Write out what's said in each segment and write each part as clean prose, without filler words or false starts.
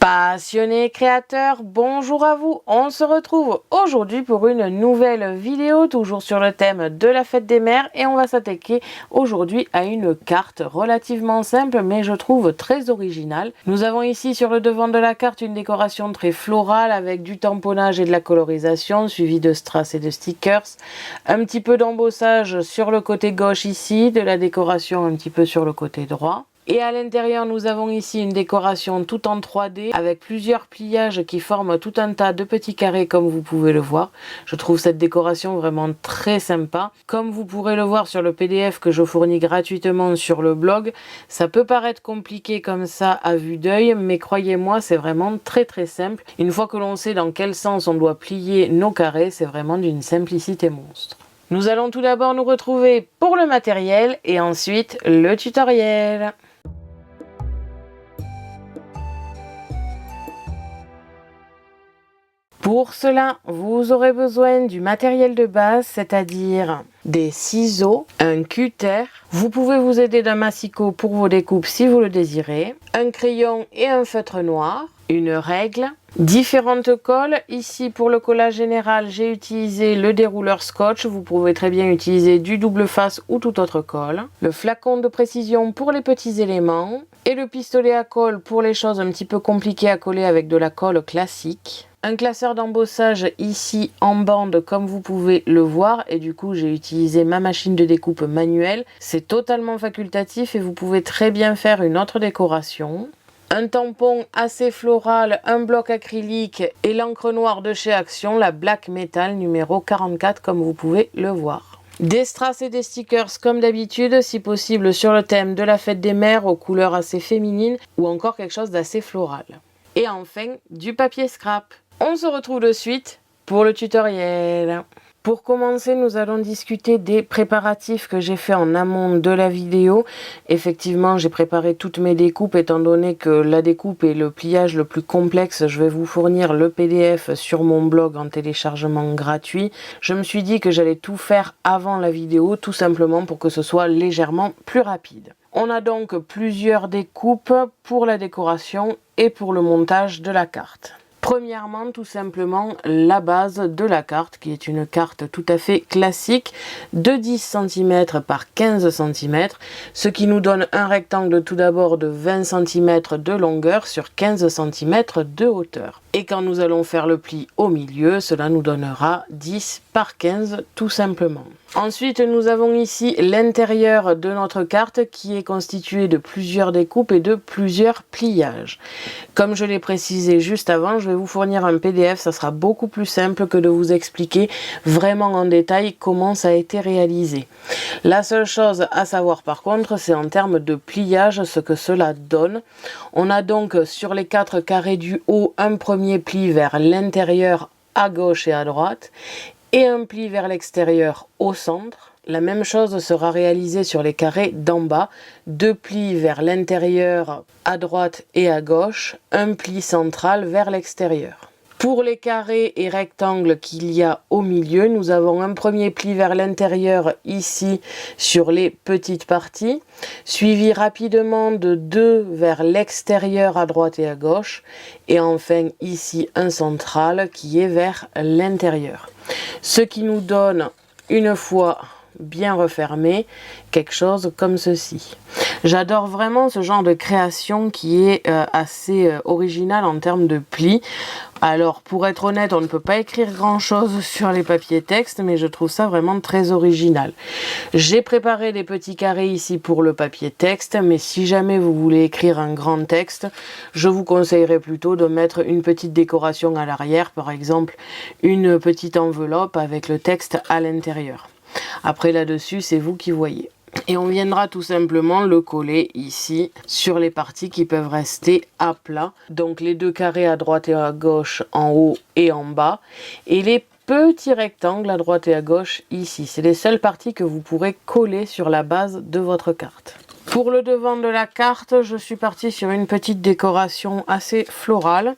Passionnés créateurs, bonjour à vous. On se retrouve aujourd'hui pour une nouvelle vidéo, toujours sur le thème de la fête des mères, et on va s'attaquer aujourd'hui à une carte relativement simple mais je trouve très originale. Nous avons ici sur le devant de la carte une décoration très florale avec du tamponnage et de la colorisation suivi de strass et de stickers, un petit peu d'embossage sur le côté gauche ici, de la décoration un petit peu sur le côté droit. Et à l'intérieur, nous avons ici une décoration tout en 3D avec plusieurs pliages qui forment tout un tas de petits carrés comme vous pouvez le voir. Je trouve cette décoration vraiment très sympa. Comme vous pourrez le voir sur le PDF que je fournis gratuitement sur le blog, ça peut paraître compliqué comme ça à vue d'œil, mais croyez-moi, c'est vraiment très simple. Une fois que l'on sait dans quel sens on doit plier nos carrés, c'est vraiment d'une simplicité monstre. Nous allons tout d'abord nous retrouver pour le matériel et ensuite le tutoriel. Pour cela, vous aurez besoin du matériel de base, c'est-à-dire des ciseaux, un cutter. Vous pouvez vous aider d'un massicot pour vos découpes si vous le désirez, un crayon et un feutre noir, une règle, différentes colles. Ici, pour le collage général, j'ai utilisé le dérouleur scotch. Vous pouvez très bien utiliser du double face ou toute autre colle. Le flacon de précision pour les petits éléments et le pistolet à colle pour les choses un petit peu compliquées à coller avec de la colle classique. Un classeur d'embossage ici en bande comme vous pouvez le voir et du coup j'ai utilisé ma machine de découpe manuelle. C'est totalement facultatif et vous pouvez très bien faire une autre décoration. Un tampon assez floral, un bloc acrylique et l'encre noire de chez Action, la Black Metal numéro 44 comme vous pouvez le voir. Des strass et des stickers comme d'habitude, si possible sur le thème de la fête des mères aux couleurs assez féminines ou encore quelque chose d'assez floral. Et enfin du papier scrap. On se retrouve de suite pour le tutoriel. Pour commencer, nous allons discuter des préparatifs que j'ai fait en amont de la vidéo. Effectivement, j'ai préparé toutes mes découpes étant donné que la découpe est le pliage le plus complexe. Je vais vous fournir le PDF sur mon blog en téléchargement gratuit. Je me suis dit que j'allais tout faire avant la vidéo, tout simplement pour que ce soit légèrement plus rapide. On a donc plusieurs découpes pour la décoration et pour le montage de la carte. Premièrement, tout simplement, la base de la carte, qui est une carte tout à fait classique de 10 cm par 15 cm, ce qui nous donne un rectangle tout d'abord de 20 cm de longueur sur 15 cm de hauteur. Et quand nous allons faire le pli au milieu, cela nous donnera 10 par 15 tout simplement. Ensuite, nous avons ici l'intérieur de notre carte qui est constitué de plusieurs découpes et de plusieurs pliages. Comme je l'ai précisé juste avant, je vais vous fournir un PDF, ça sera beaucoup plus simple que de vous expliquer vraiment en détail comment ça a été réalisé. La seule chose à savoir par contre, c'est en termes de pliage ce que cela donne. On a donc sur les 4 carrés du haut un premier pli vers l'intérieur à gauche et à droite et un pli vers l'extérieur au centre. La même chose sera réalisée sur les carrés d'en bas, 2 plis vers l'intérieur à droite et à gauche, un pli central vers l'extérieur. Pour les carrés et rectangles qu'il y a au milieu, nous avons un premier pli vers l'intérieur ici sur les petites parties, suivi rapidement de 2 vers l'extérieur à droite et à gauche, et enfin ici un central qui est vers l'intérieur. Ce qui nous donne, une fois bien refermé, quelque chose comme ceci. J'adore vraiment ce genre de création qui est assez original en termes de plis. Alors pour être honnête, on ne peut pas écrire grand chose sur les papiers texte, mais je trouve ça vraiment très original. J'ai préparé des petits carrés ici pour le papier texte, mais si jamais vous voulez écrire un grand texte, je vous conseillerais plutôt de mettre une petite décoration à l'arrière, par exemple une petite enveloppe avec le texte à l'intérieur. Après là-dessus, c'est vous qui voyez. Et on viendra tout simplement le coller ici sur les parties qui peuvent rester à plat. Donc les 2 carrés à droite et à gauche en haut et en bas. Et les petits rectangles à droite et à gauche ici. C'est les seules parties que vous pourrez coller sur la base de votre carte. Pour le devant de la carte, je suis partie sur une petite décoration assez florale.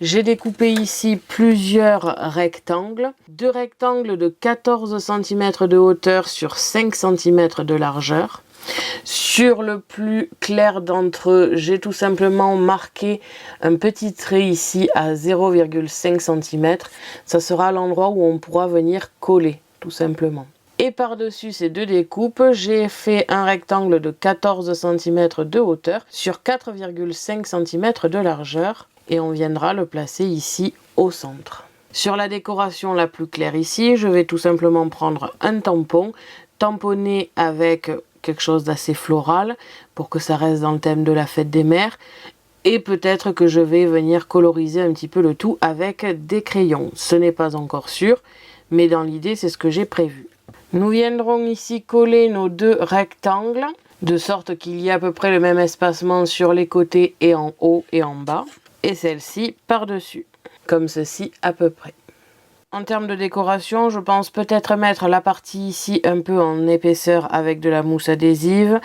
J'ai découpé ici plusieurs rectangles. 2 rectangles de 14 cm de hauteur sur 5 cm de largeur. Sur le plus clair d'entre eux, j'ai tout simplement marqué un petit trait ici à 0,5 cm. Ça sera l'endroit où on pourra venir coller, tout simplement. Et par-dessus ces deux découpes, j'ai fait un rectangle de 14 cm de hauteur sur 4,5 cm de largeur. Et on viendra le placer ici au centre. Sur la décoration la plus claire ici, je vais tout simplement prendre un tampon, tamponner avec quelque chose d'assez floral pour que ça reste dans le thème de la fête des mères. Et peut-être que je vais venir coloriser un petit peu le tout avec des crayons. Ce n'est pas encore sûr, mais dans l'idée, c'est ce que j'ai prévu. Nous viendrons ici coller nos deux rectangles, de sorte qu'il y ait à peu près le même espacement sur les côtés et en haut et en bas. Et celle-ci par-dessus, comme ceci à peu près. En termes de décoration, je pense peut-être mettre la partie ici un peu en épaisseur avec de la mousse adhésive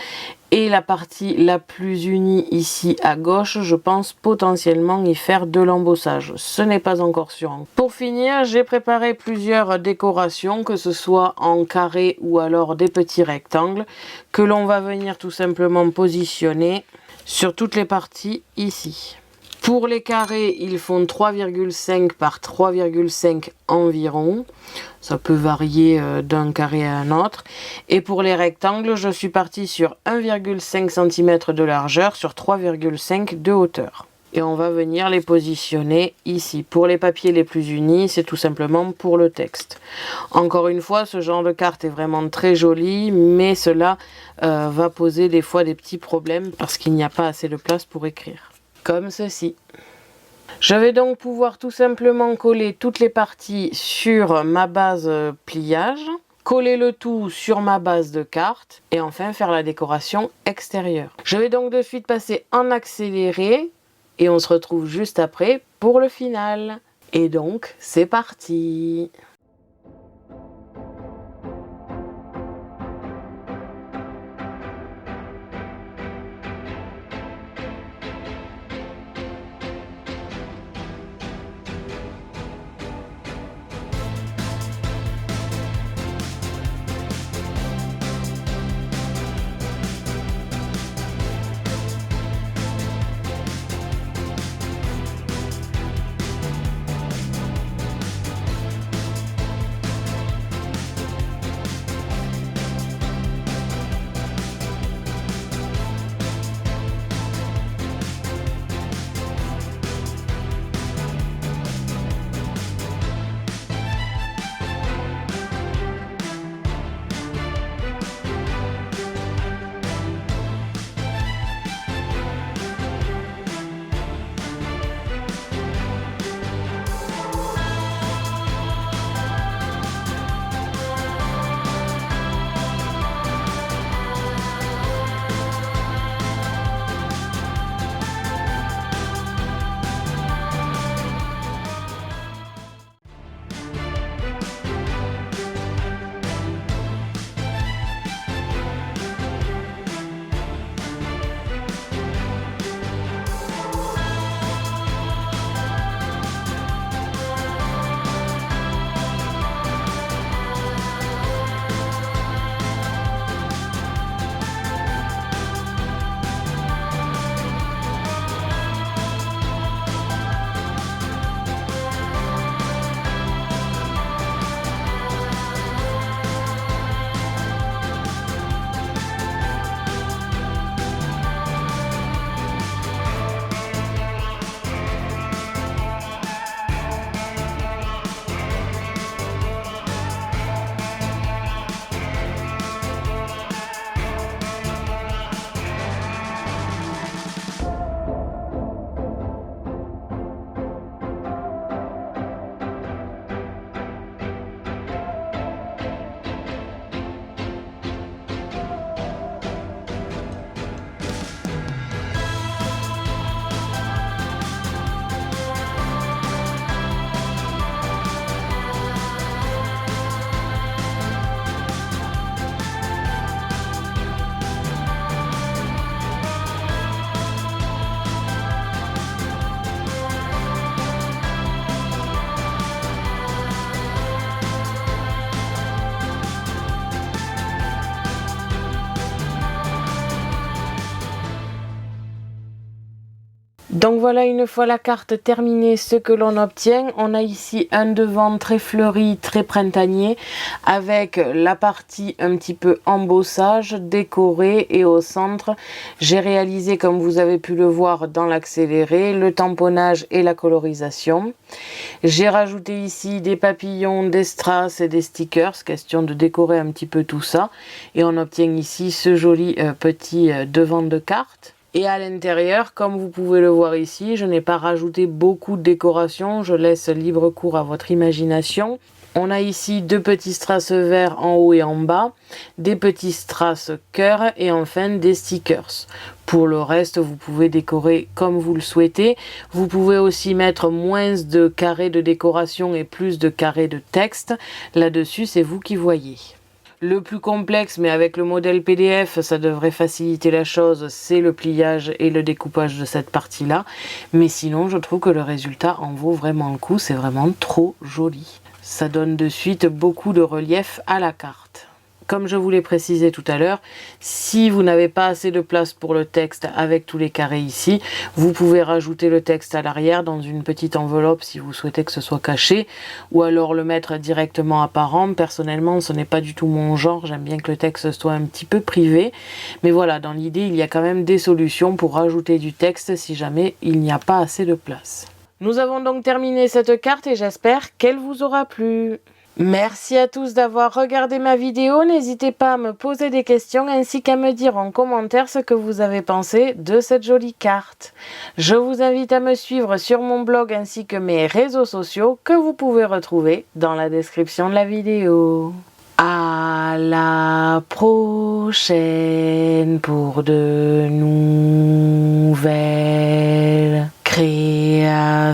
et la partie la plus unie ici à gauche, je pense potentiellement y faire de l'embossage. Ce n'est pas encore sûr. Pour finir, j'ai préparé plusieurs décorations, que ce soit en carré ou alors des petits rectangles, que l'on va venir tout simplement positionner sur toutes les parties ici. Pour les carrés, ils font 3,5 par 3,5 environ. Ça peut varier d'un carré à un autre. Et pour les rectangles, je suis partie sur 1,5 cm de largeur sur 3,5 de hauteur. Et on va venir les positionner ici. Pour les papiers les plus unis, c'est tout simplement pour le texte. Encore une fois, ce genre de carte est vraiment très joli, mais cela va poser des fois des petits problèmes parce qu'il n'y a pas assez de place pour écrire. Comme ceci. Je vais donc pouvoir tout simplement coller toutes les parties sur ma base pliage, coller le tout sur ma base de carte et enfin faire la décoration extérieure. Je vais donc de suite passer en accéléré et on se retrouve juste après pour le final. Et donc, c'est parti! Donc voilà, une fois la carte terminée, ce que l'on obtient. On a ici un devant très fleuri, très printanier, avec la partie un petit peu embossage, décorée, et au centre, j'ai réalisé, comme vous avez pu le voir dans l'accéléré, le tamponnage et la colorisation. J'ai rajouté ici des papillons, des strass et des stickers, question de décorer un petit peu tout ça. Et on obtient ici ce joli petit devant de carte. Et à l'intérieur, comme vous pouvez le voir ici, je n'ai pas rajouté beaucoup de décoration, je laisse libre cours à votre imagination. On a ici deux petits strass verts en haut et en bas, des petits strass cœur et enfin des stickers. Pour le reste, vous pouvez décorer comme vous le souhaitez. Vous pouvez aussi mettre moins de carrés de décoration et plus de carrés de texte. Là-dessus, c'est vous qui voyez. Le plus complexe, mais avec le modèle PDF, ça devrait faciliter la chose, c'est le pliage et le découpage de cette partie-là. Mais sinon, je trouve que le résultat en vaut vraiment le coup, c'est vraiment trop joli. Ça donne de suite beaucoup de relief à la carte. Comme je vous l'ai précisé tout à l'heure, si vous n'avez pas assez de place pour le texte avec tous les carrés ici, vous pouvez rajouter le texte à l'arrière dans une petite enveloppe si vous souhaitez que ce soit caché, ou alors le mettre directement apparent. Personnellement, ce n'est pas du tout mon genre, j'aime bien que le texte soit un petit peu privé, mais voilà, dans l'idée, il y a quand même des solutions pour rajouter du texte si jamais il n'y a pas assez de place. Nous avons donc terminé cette carte et j'espère qu'elle vous aura plu. Merci à tous d'avoir regardé ma vidéo, n'hésitez pas à me poser des questions ainsi qu'à me dire en commentaire ce que vous avez pensé de cette jolie carte. Je vous invite à me suivre sur mon blog ainsi que mes réseaux sociaux que vous pouvez retrouver dans la description de la vidéo. À la prochaine pour de nouvelles créations.